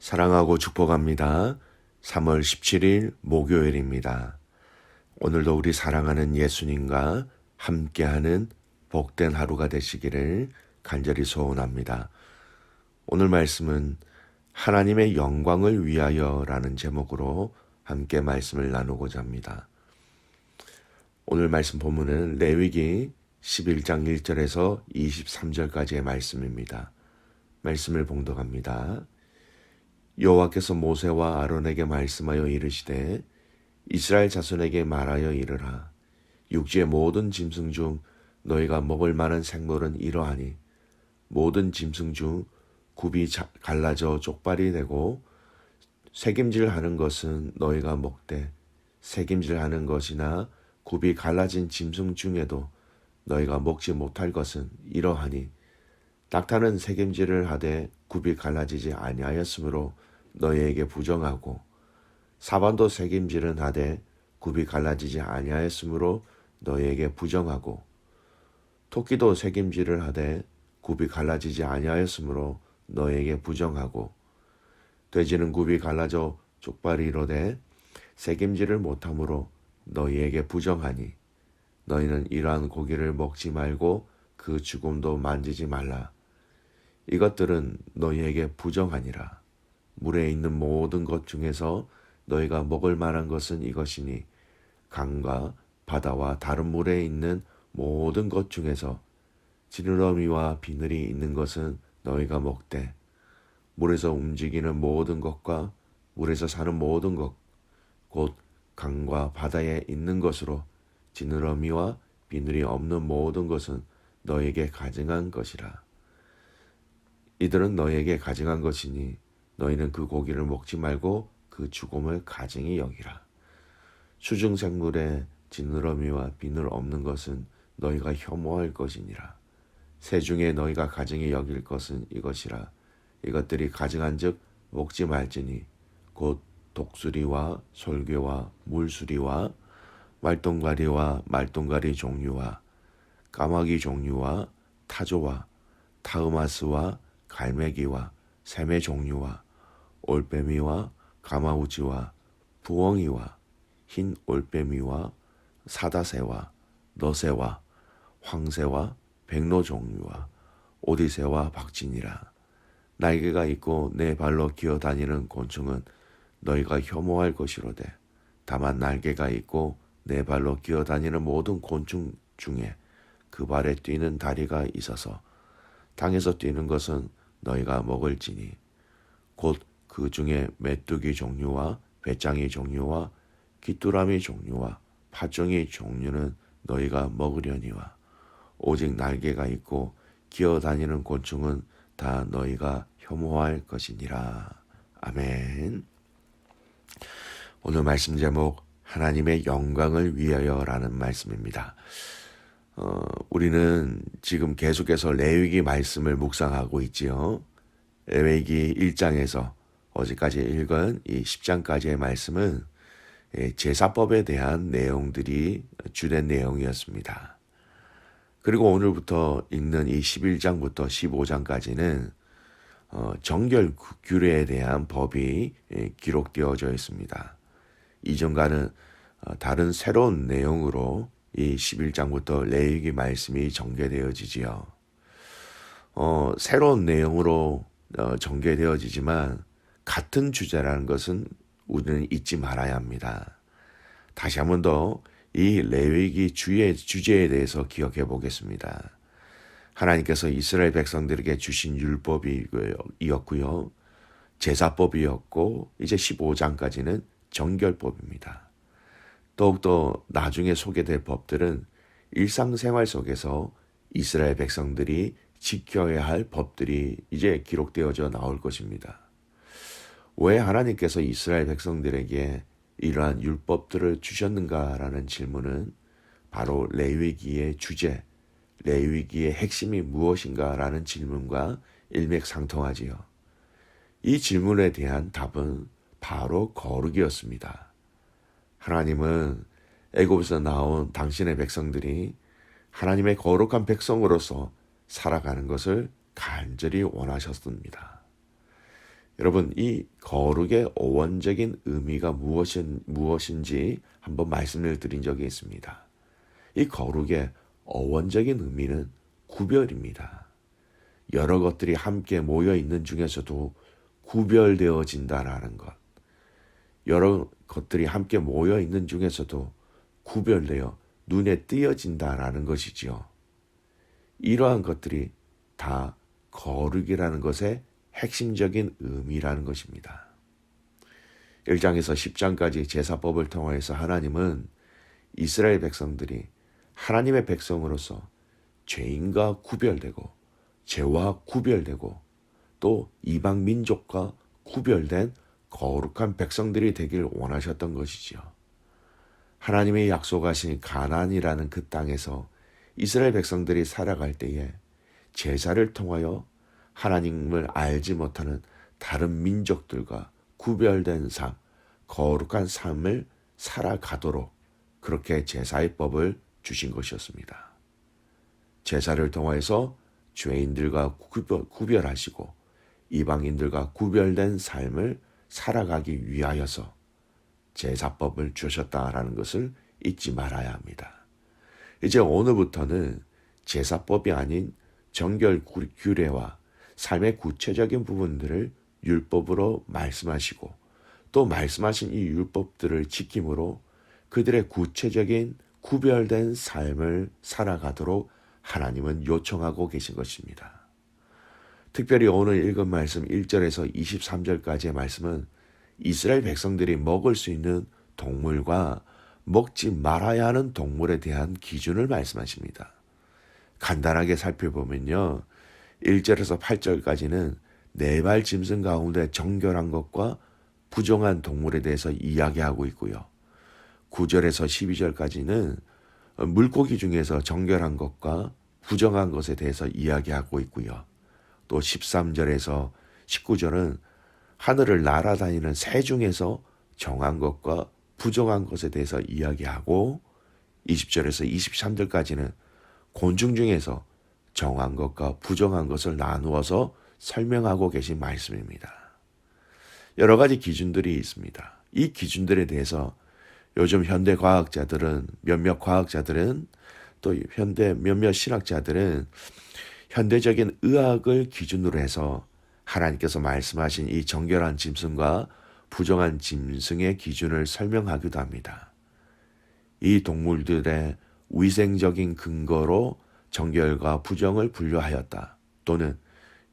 사랑하고 축복합니다. 3월 17일 목요일입니다. 오늘도 우리 사랑하는 예수님과 함께하는 복된 하루가 되시기를 간절히 소원합니다. 오늘 말씀은 하나님의 영광을 위하여라는 제목으로 함께 말씀을 나누고자 합니다. 오늘 말씀 본문은 레위기 11장 1절에서 23절까지의 말씀입니다. 말씀을 봉독합니다. 여호와께서 모세와 아론에게 말씀하여 이르시되 이스라엘 자손에게 말하여 이르라. 육지의 모든 짐승 중 너희가 먹을 만한 생물은 이러하니 모든 짐승 중 굽이 갈라져 족발이 되고 새김질하는 것은 너희가 먹되 새김질하는 것이나 굽이 갈라진 짐승 중에도 너희가 먹지 못할 것은 이러하니 낙타는 새김질을 하되 굽이 갈라지지 아니하였으므로 너희에게 부정하고 사반도 새김질은 하되 굽이 갈라지지 아니하였으므로 너희에게 부정하고 토끼도 새김질을 하되 굽이 갈라지지 아니하였으므로 너희에게 부정하고 돼지는 굽이 갈라져 족발이 이르되 새김질을 못하므로 너희에게 부정하니 너희는 이러한 고기를 먹지 말고 그 죽음도 만지지 말라. 이것들은 너희에게 부정하니라. 물에 있는 모든 것 중에서 너희가 먹을 만한 것은 이것이니 강과 바다와 다른 물에 있는 모든 것 중에서 지느러미와 비늘이 있는 것은 너희가 먹되 물에서 움직이는 모든 것과 물에서 사는 모든 것 곧 강과 바다에 있는 것으로 지느러미와 비늘이 없는 모든 것은 너희에게 가증한 것이라. 이들은 너희에게 가증한 것이니 너희는 그 고기를 먹지 말고 그 죽음을 가증히 여기라. 수중생물에 지느러미와 비늘 없는 것은 너희가 혐오할 것이니라. 새 중에 너희가 가증히 여길 것은 이것이라. 이것들이 가증한즉 먹지 말지니 곧 독수리와 솔개와 물수리와 말똥가리와 말똥가리 종류와 까마귀 종류와 타조와 타흐마스와 갈매기와 샘의 종류와 올빼미와 가마우지와 부엉이와 흰 올빼미와 사다새와 너새와 황새와 백로 종류와 오디새와 박진이라. 날개가 있고 네 발로 기어다니는 곤충은 너희가 혐오할 것이로되 다만 날개가 있고 네 발로 기어다니는 모든 곤충 중에 그 발에 뛰는 다리가 있어서 땅에서 뛰는 것은 너희가 먹을지니 곧 그 중에 메뚜기 종류와 배짱이 종류와 귀뚜라미 종류와 팥종이 종류는 너희가 먹으려니와 오직 날개가 있고 기어다니는 곤충은 다 너희가 혐오할 것이니라. 아멘. 오늘 말씀 제목 하나님의 영광을 위하여라는 말씀입니다. 우리는 지금 계속해서 레위기 말씀을 묵상하고 있지요. 레위기 1장에서 어제까지 읽은 이 10장까지의 말씀은 제사법에 대한 내용들이 주된 내용이었습니다. 그리고 오늘부터 읽는 이 11장부터 15장까지는 정결 규례에 대한 법이 기록되어져 있습니다. 이전과는 다른 새로운 내용으로 이 11장부터 레위기 말씀이 전개되어지지요. 새로운 내용으로 전개되어지지만 같은 주제라는 것은 우리는 잊지 말아야 합니다. 다시 한 번 더 이 레위기 주제에 대해서 기억해 보겠습니다. 하나님께서 이스라엘 백성들에게 주신 율법이었고요. 제사법이었고 이제 15장까지는 정결법입니다. 더욱더 나중에 소개될 법들은 일상생활 속에서 이스라엘 백성들이 지켜야 할 법들이 이제 기록되어져 나올 것입니다. 왜 하나님께서 이스라엘 백성들에게 이러한 율법들을 주셨는가라는 질문은 바로 레위기의 주제, 레위기의 핵심이 무엇인가라는 질문과 일맥상통하지요. 이 질문에 대한 답은 바로 거룩이었습니다. 하나님은 애굽에서 나온 당신의 백성들이 하나님의 거룩한 백성으로서 살아가는 것을 간절히 원하셨습니다. 여러분, 이 거룩의 어원적인 의미가 무엇인지 한번 말씀을 드린 적이 있습니다. 이 거룩의 어원적인 의미는 구별입니다. 여러 것들이 함께 모여 있는 중에서도 구별되어진다라는 것. 여러 것들이 함께 모여 있는 중에서도 구별되어 눈에 띄어진다라는 것이지요. 이러한 것들이 다 거룩이라는 것의 핵심적인 의미라는 것입니다. 1장에서 10장까지 제사법을 통하여서 하나님은 이스라엘 백성들이 하나님의 백성으로서 죄인과 구별되고 죄와 구별되고 또 이방 민족과 구별된 거룩한 백성들이 되길 원하셨던 것이지요. 하나님의 약속하신 가나안이라는 그 땅에서 이스라엘 백성들이 살아갈 때에 제사를 통하여 하나님을 알지 못하는 다른 민족들과 구별된 삶, 거룩한 삶을 살아가도록 그렇게 제사의 법을 주신 것이었습니다. 제사를 통해서 죄인들과 구별하시고 이방인들과 구별된 삶을 살아가기 위하여서 제사법을 주셨다라는 것을 잊지 말아야 합니다. 이제 오늘부터는 제사법이 아닌 정결 규례와 삶의 구체적인 부분들을 율법으로 말씀하시고 또 말씀하신 이 율법들을 지킴으로 그들의 구체적인 구별된 삶을 살아가도록 하나님은 요청하고 계신 것입니다. 특별히 오늘 읽은 말씀 1절에서 23절까지의 말씀은 이스라엘 백성들이 먹을 수 있는 동물과 먹지 말아야 하는 동물에 대한 기준을 말씀하십니다. 간단하게 살펴보면요. 1절에서 8절까지는 네 발 짐승 가운데 정결한 것과 부정한 동물에 대해서 이야기하고 있고요. 9절에서 12절까지는 물고기 중에서 정결한 것과 부정한 것에 대해서 이야기하고 있고요. 또 13절에서 19절은 하늘을 날아다니는 새 중에서 정한 것과 부정한 것에 대해서 이야기하고 20절에서 23절까지는 곤충 중에서 정한 것과 부정한 것을 나누어서 설명하고 계신 말씀입니다. 여러 가지 기준들이 있습니다. 이 기준들에 대해서 요즘 현대 과학자들은 몇몇 과학자들은 또 현대 몇몇 신학자들은 현대적인 의학을 기준으로 해서 하나님께서 말씀하신 이 정결한 짐승과 부정한 짐승의 기준을 설명하기도 합니다. 이 동물들의 위생적인 근거로 정결과 부정을 분류하였다. 또는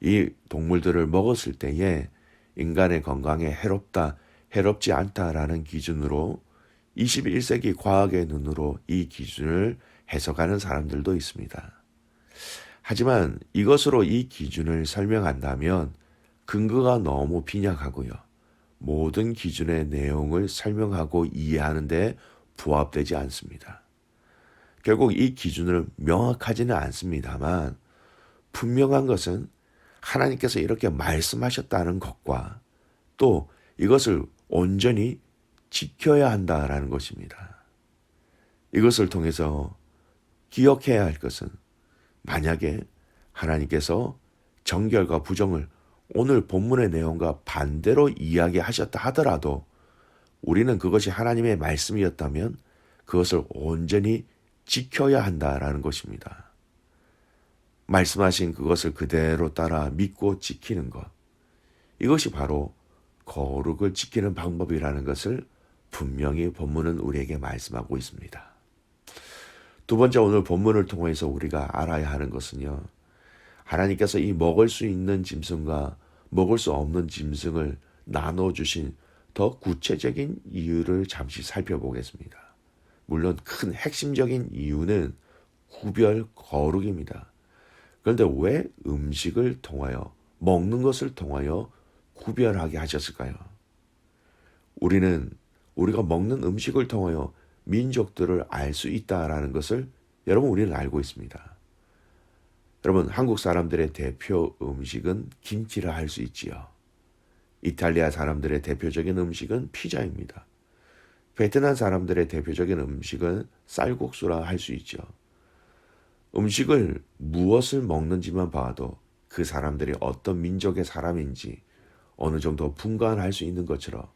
이 동물들을 먹었을 때에 인간의 건강에 해롭다, 해롭지 않다라는 기준으로 21세기 과학의 눈으로 이 기준을 해석하는 사람들도 있습니다. 하지만 이것으로 이 기준을 설명한다면 근거가 너무 빈약하고요. 모든 기준의 내용을 설명하고 이해하는 데 부합되지 않습니다. 결국 이 기준을 명확하지는 않습니다만 분명한 것은 하나님께서 이렇게 말씀하셨다는 것과 또 이것을 온전히 지켜야 한다라는 것입니다. 이것을 통해서 기억해야 할 것은 만약에 하나님께서 정결과 부정을 오늘 본문의 내용과 반대로 이야기하셨다 하더라도 우리는 그것이 하나님의 말씀이었다면 그것을 온전히 지켜야 한다라는 것입니다. 말씀하신 그것을 그대로 따라 믿고 지키는 것. 이것이 바로 거룩을 지키는 방법이라는 것을 분명히 본문은 우리에게 말씀하고 있습니다. 두 번째, 오늘 본문을 통해서 우리가 알아야 하는 것은요. 하나님께서 이 먹을 수 있는 짐승과 먹을 수 없는 짐승을 나눠주신 더 구체적인 이유를 잠시 살펴보겠습니다. 물론 큰 핵심적인 이유는 구별 거룩입니다. 그런데 왜 음식을 통하여 먹는 것을 통하여 구별하게 하셨을까요? 우리가 먹는 음식을 통하여 민족들을 알 수 있다라는 것을 여러분 우리는 알고 있습니다. 여러분 한국 사람들의 대표 음식은 김치라 할 수 있지요. 이탈리아 사람들의 대표적인 음식은 피자입니다. 베트남 사람들의 대표적인 음식은 쌀국수라 할 수 있죠. 음식을 무엇을 먹는지만 봐도 그 사람들이 어떤 민족의 사람인지 어느 정도 분간할 수 있는 것처럼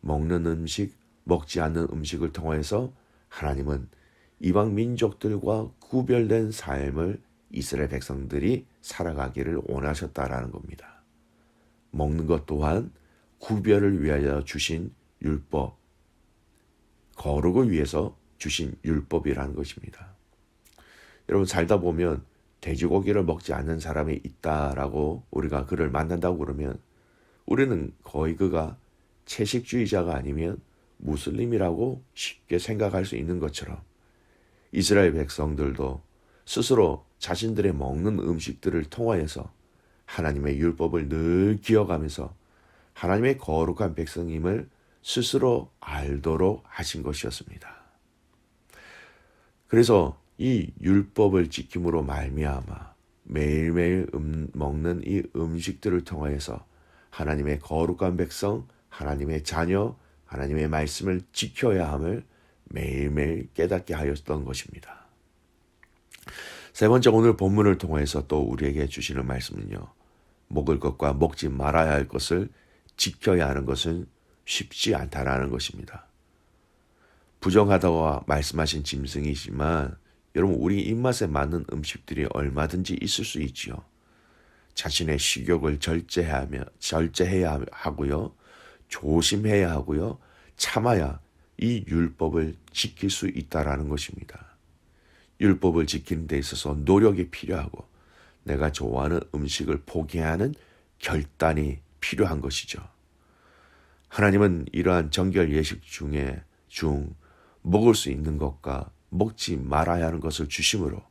먹는 음식, 먹지 않는 음식을 통해서 하나님은 이방 민족들과 구별된 삶을 이스라엘 백성들이 살아가기를 원하셨다라는 겁니다. 먹는 것 또한 구별을 위하여 주신 율법, 거룩을 위해서 주신 율법이라는 것입니다. 여러분 살다 보면 돼지고기를 먹지 않는 사람이 있다라고 우리가 그를 만난다고 그러면 우리는 거의 그가 채식주의자가 아니면 무슬림이라고 쉽게 생각할 수 있는 것처럼 이스라엘 백성들도 스스로 자신들의 먹는 음식들을 통하여서 하나님의 율법을 늘 기억하면서 하나님의 거룩한 백성임을 스스로 알도록 하신 것이었습니다. 그래서 이 율법을 지킴으로 말미암아 매일매일 먹는 이 음식들을 통하여서 하나님의 거룩한 백성, 하나님의 자녀, 하나님의 말씀을 지켜야 함을 매일매일 깨닫게 하였던 것입니다. 세 번째, 오늘 본문을 통해서 또 우리에게 주시는 말씀은요. 먹을 것과 먹지 말아야 할 것을 지켜야 하는 것은 쉽지 않다라는 것입니다. 부정하다고 말씀하신 짐승이지만 여러분 우리 입맛에 맞는 음식들이 얼마든지 있을 수 있지요. 자신의 식욕을 절제해야 하고요. 조심해야 하고요. 참아야 이 율법을 지킬 수 있다라는 것입니다. 율법을 지키는 데 있어서 노력이 필요하고 내가 좋아하는 음식을 포기하는 결단이 필요한 것이죠. 하나님은 이러한 정결 예식 중 먹을 수 있는 것과 먹지 말아야 하는 것을 주심으로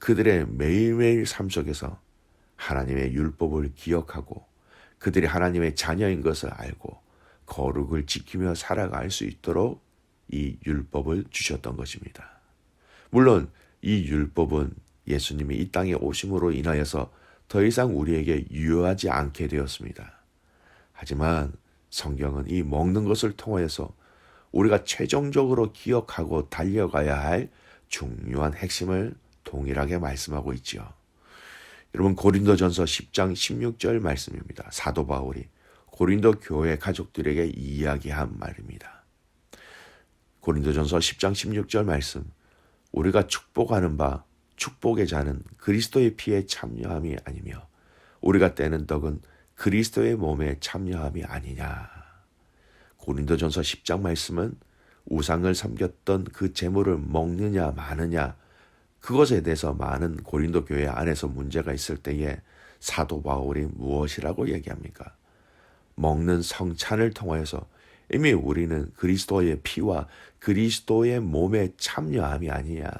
그들의 매일매일 삶 속에서 하나님의 율법을 기억하고 그들이 하나님의 자녀인 것을 알고 거룩을 지키며 살아갈 수 있도록 이 율법을 주셨던 것입니다. 물론 이 율법은 예수님이 이 땅에 오심으로 인하여서 더 이상 우리에게 유효하지 않게 되었습니다. 하지만 성경은 이 먹는 것을 통하여서 우리가 최종적으로 기억하고 달려가야 할 중요한 핵심을 동일하게 말씀하고 있지요. 여러분 고린도전서 10장 16절 말씀입니다. 사도 바울이 고린도 교회 가족들에게 이야기한 말입니다. 고린도전서 10장 16절 말씀, 우리가 축복하는 바 축복의 자는 그리스도의 피에 참여함이 아니며 우리가 떼는 떡은 그리스도의 몸에 참여함이 아니냐. 고린도전서 10장 말씀은 우상을 섬겼던 그 재물을 먹느냐 마느냐 그것에 대해서 많은 고린도 교회 안에서 문제가 있을 때에 사도 바울이 무엇이라고 얘기합니까? 먹는 성찬을 통하여서 이미 우리는 그리스도의 피와 그리스도의 몸에 참여함이 아니냐.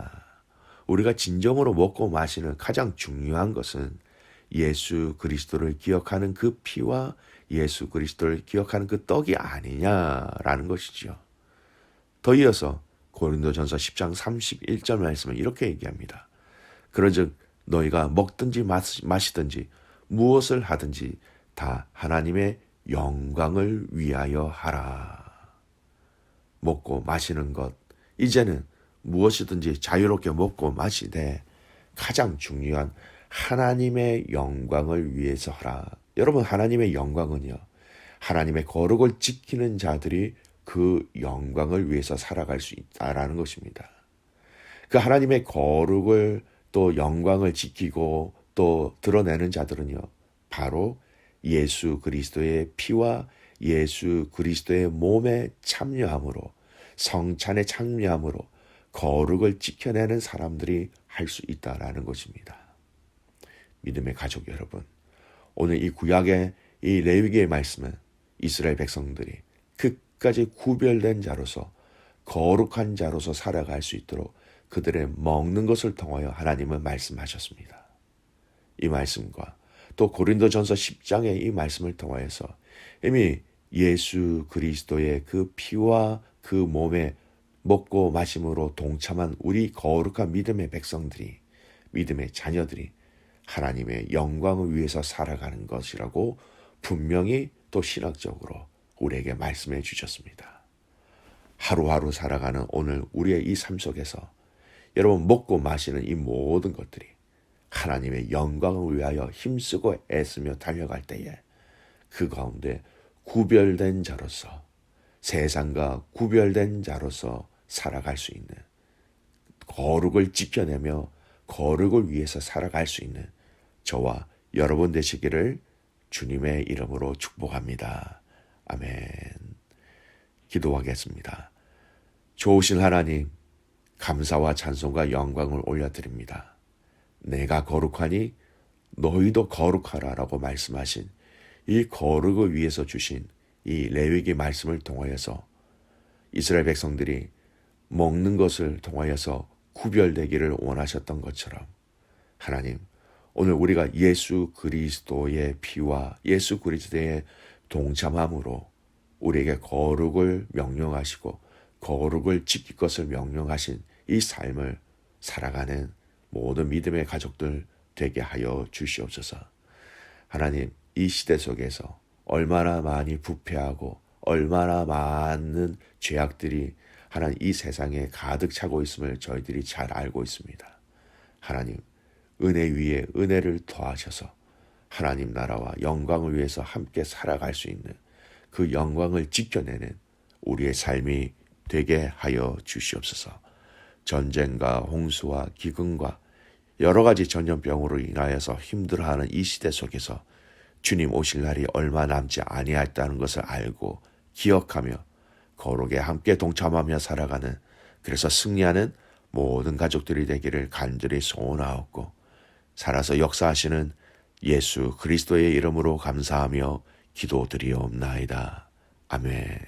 우리가 진정으로 먹고 마시는 가장 중요한 것은 예수 그리스도를 기억하는 그 피와 예수 그리스도를 기억하는 그 떡이 아니냐라는 것이죠. 더 이어서 고린도전서 10장 31절 말씀은 이렇게 얘기합니다. 그런즉 너희가 먹든지 마시든지 무엇을 하든지 다 하나님의 영광을 위하여 하라. 먹고 마시는 것, 이제는 무엇이든지 자유롭게 먹고 마시되 가장 중요한 하나님의 영광을 위해서 하라. 여러분 하나님의 영광은요. 하나님의 거룩을 지키는 자들이 그 영광을 위해서 살아갈 수 있다라는 것입니다. 그 하나님의 거룩을 또 영광을 지키고 또 드러내는 자들은요. 바로 예수 그리스도의 피와 예수 그리스도의 몸에 참여함으로 성찬에 참여함으로 거룩을 지켜내는 사람들이 할 수 있다라는 것입니다. 믿음의 가족 여러분, 오늘 이 구약의 이 레위기의 말씀은 이스라엘 백성들이 끝까지 구별된 자로서 거룩한 자로서 살아갈 수 있도록 그들의 먹는 것을 통하여 하나님은 말씀하셨습니다. 이 말씀과 또 고린도전서 10장의 이 말씀을 통하여서 이미 예수 그리스도의 그 피와 그 몸에 먹고 마심으로 동참한 우리 거룩한 믿음의 백성들이, 믿음의 자녀들이 하나님의 영광을 위해서 살아가는 것이라고 분명히 또 신학적으로 우리에게 말씀해 주셨습니다. 하루하루 살아가는 오늘 우리의 이 삶 속에서 여러분 먹고 마시는 이 모든 것들이 하나님의 영광을 위하여 힘쓰고 애쓰며 달려갈 때에 그 가운데 구별된 자로서, 세상과 구별된 자로서 살아갈 수 있는, 거룩을 지켜내며 거룩을 위해서 살아갈 수 있는 저와 여러분 되시기를 주님의 이름으로 축복합니다. 아멘. 기도하겠습니다. 좋으신 하나님, 감사와 찬송과 영광을 올려드립니다. 내가 거룩하니 너희도 거룩하라라고 말씀하신 이 거룩을 위해서 주신 이 레위기 말씀을 통하여서 이스라엘 백성들이 먹는 것을 통하여서 구별되기를 원하셨던 것처럼 하나님, 오늘 우리가 예수 그리스도의 피와 예수 그리스도의 동참함으로 우리에게 거룩을 명령하시고 거룩을 지킬 것을 명령하신 이 삶을 살아가는 모든 믿음의 가족들 되게 하여 주시옵소서. 하나님, 이 시대 속에서 얼마나 많이 부패하고 얼마나 많은 죄악들이 하나님 이 세상에 가득 차고 있음을 저희들이 잘 알고 있습니다. 하나님, 은혜 위에 은혜를 더하셔서 하나님 나라와 영광을 위해서 함께 살아갈 수 있는 그 영광을 지켜내는 우리의 삶이 되게 하여 주시옵소서. 전쟁과 홍수와 기근과 여러 가지 전염병으로 인하여서 힘들어하는 이 시대 속에서 주님 오실 날이 얼마 남지 아니하였다는 것을 알고 기억하며 거룩에 함께 동참하며 살아가는, 그래서 승리하는 모든 가족들이 되기를 간절히 소원하옵고 살아서 역사하시는 예수 그리스도의 이름으로 감사하며 기도드리옵나이다. 아멘.